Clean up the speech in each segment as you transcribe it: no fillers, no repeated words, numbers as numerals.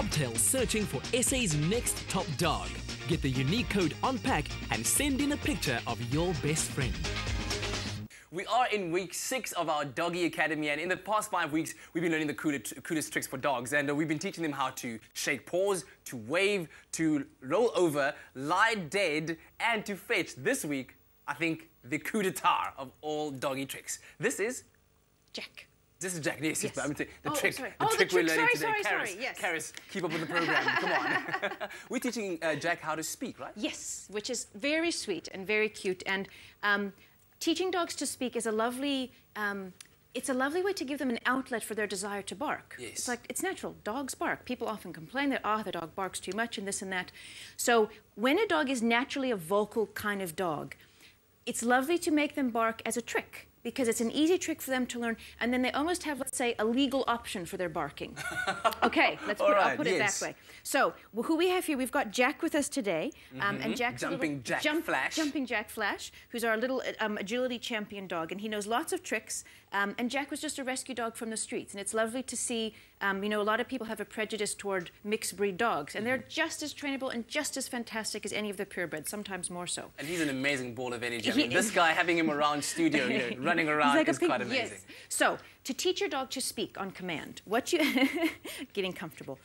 Bobtail searching for SA's next top dog. Get the unique code on pack and send in a picture of your best friend. We are in week 6 of our Doggy Academy, and in the past 5 weeks, we've been learning the coolest tricks for dogs, and we've been teaching them how to shake paws, to wave, to roll over, lie dead, and to fetch. This week, I think, the coup d'etat of all doggy tricks. This is Jack. This is Jack. Yes, but I'm saying the trick the we're learning today. Sorry, yes. Karis, keep up with the program. Come on. We're teaching Jack how to speak, right? Yes, which is very sweet and very cute. And teaching dogs to speak is a lovely. It's a lovely way to give them an outlet for their desire to bark. Yes. It's natural. Dogs bark. People often complain that, the dog barks too much and this and that. So when a dog is naturally a vocal kind of dog, it's lovely to make them bark as a trick, because it's an easy trick for them to learn, and then they almost have, let's say, a legal option for their barking. Okay, I'll put it that way. So, who we have here, we've got Jack with us today, and Jack's Jumping Jack Flash, who's our little agility champion dog, and he knows lots of tricks, and Jack was just a rescue dog from the streets, and it's lovely to see, you know, a lot of people have a prejudice toward mixed breed dogs, and they're just as trainable and just as fantastic as any of the purebreds, sometimes more so. And he's an amazing ball of energy. I mean, this guy, having him around studio here, running around, like is quite amazing. Yes. So, to teach your dog to speak on command, getting comfortable.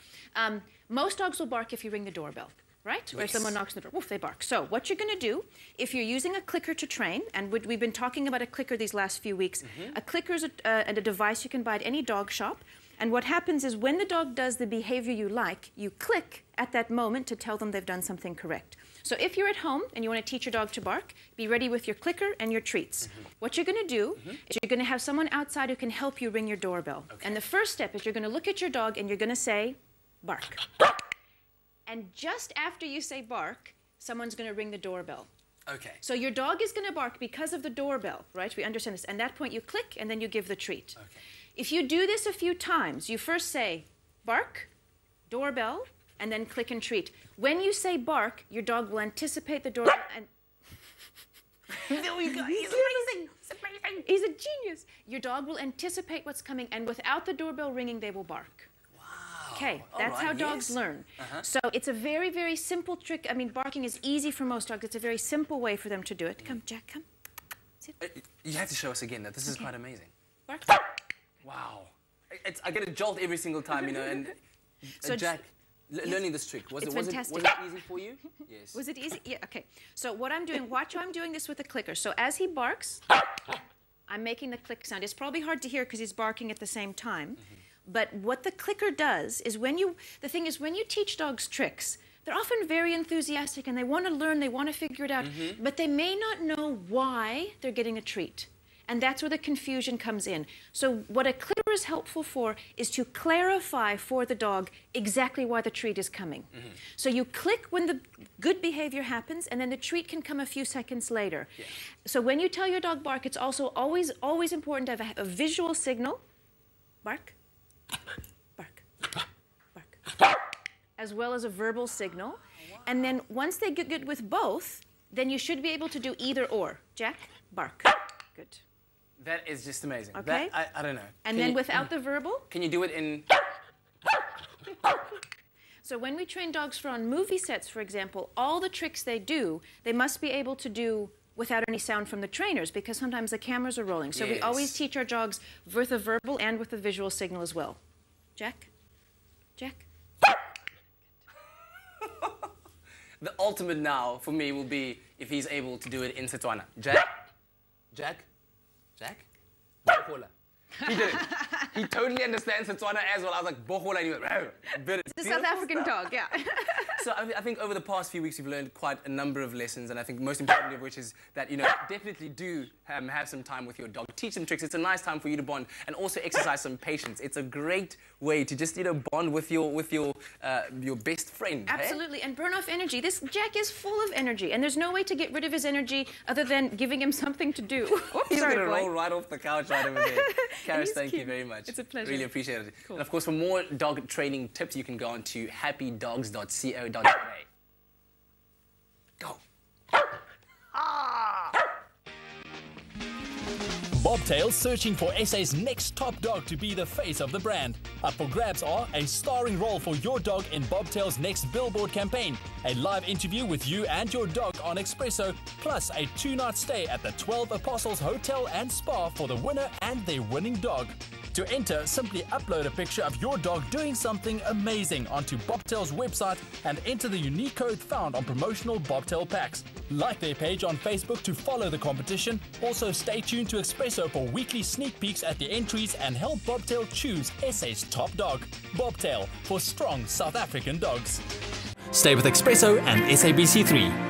Most dogs will bark if you ring the doorbell, right? Yes. Or if someone knocks on the door, woof, they bark. So, what you're going to do, if you're using a clicker to train, and we've been talking about a clicker these last few weeks, a clicker is a device you can buy at any dog shop. And what happens is when the dog does the behavior you like, you click at that moment to tell them they've done something correct. So if you're at home and you want to teach your dog to bark, be ready with your clicker and your treats. What you're going to do is you're going to have someone outside who can help you ring your doorbell. Okay. And the first step is you're going to look at your dog and you're going to say, bark. And just after you say bark, someone's going to ring the doorbell. Okay. So your dog is going to bark because of the doorbell, right? We understand this. And at that point you click and then you give the treat. Okay. If you do this a few times, you first say bark, doorbell, and then click and treat. When you say bark, your dog will anticipate the doorbell and... There we go. He's amazing. He's amazing. He's a genius. Your dog will anticipate what's coming, and without the doorbell ringing, they will bark. Wow. Okay, that's how dogs learn. So it's a very, very simple trick. I mean, barking is easy for most dogs. It's a very simple way for them to do it. Come, Jack, come. Sit. You have to show us again that this is quite amazing. Bark. Wow. I get a jolt every single time, you know, and so Jack, learning this trick, was it easy for you? Yes. Was it easy? Yeah, okay. So what I'm doing, watch how I'm doing this with the clicker. So as he barks, I'm making the click sound. It's probably hard to hear because he's barking at the same time. But what the clicker does is the thing is when you teach dogs tricks, they're often very enthusiastic and they want to learn, they want to figure it out, but they may not know why they're getting a treat. And that's where the confusion comes in. So what a clicker is helpful for is to clarify for the dog exactly why the treat is coming. So you click when the good behavior happens, and then the treat can come a few seconds later. Yeah. So when you tell your dog bark, it's also always important to have a visual signal. Bark, bark, bark, as well as a verbal signal. Oh, wow. And then once they get good with both, then you should be able to do either or. Jack, bark. Good. That is just amazing. Okay. That, I don't know. And then without the verbal? Can you do it in... So when we train dogs for on movie sets, for example, all the tricks they do, they must be able to do without any sound from the trainers, because sometimes the cameras are rolling. So we always teach our dogs with a verbal and with a visual signal as well. Jack? Jack? The ultimate now, for me, will be if he's able to do it in Setswana. Jack? Jack? Jack? Bohola. He did it. He totally understands Setswana as well. I was like, Bohola, and he went, it's a South African dog, yeah. So I think over the past few weeks, we've learned quite a number of lessons, and I think most importantly of which is that, you know, definitely do have some time with your dog. Teach them tricks. It's a nice time for you to bond, and also exercise some patience. It's a great way to just, you know, bond with your best friend. Absolutely, hey? And burn off energy. This Jack is full of energy, and there's no way to get rid of his energy other than giving him something to do. Oops, He's going to roll right off the couch right over there. Karis, thank you very much. It's a pleasure. Really appreciate it. Cool. And of course, for more dog training tips, you can go on to happydogs.co.za. Go. Bobtail searching for SA's next top dog to be the face of the brand. Up for grabs are a starring role for your dog in Bobtail's next billboard campaign, a live interview with you and your dog on Expresso, plus a 2-night stay at the 12 Apostles Hotel and Spa for the winner and their winning dog. To enter, simply upload a picture of your dog doing something amazing onto Bobtail's website and enter the unique code found on promotional Bobtail packs. Like their page on Facebook to follow the competition. Also stay tuned to Expresso for weekly sneak peeks at the entries and help Bobtail choose SA's top dog. Bobtail, for strong South African dogs. Stay with Expresso and SABC3.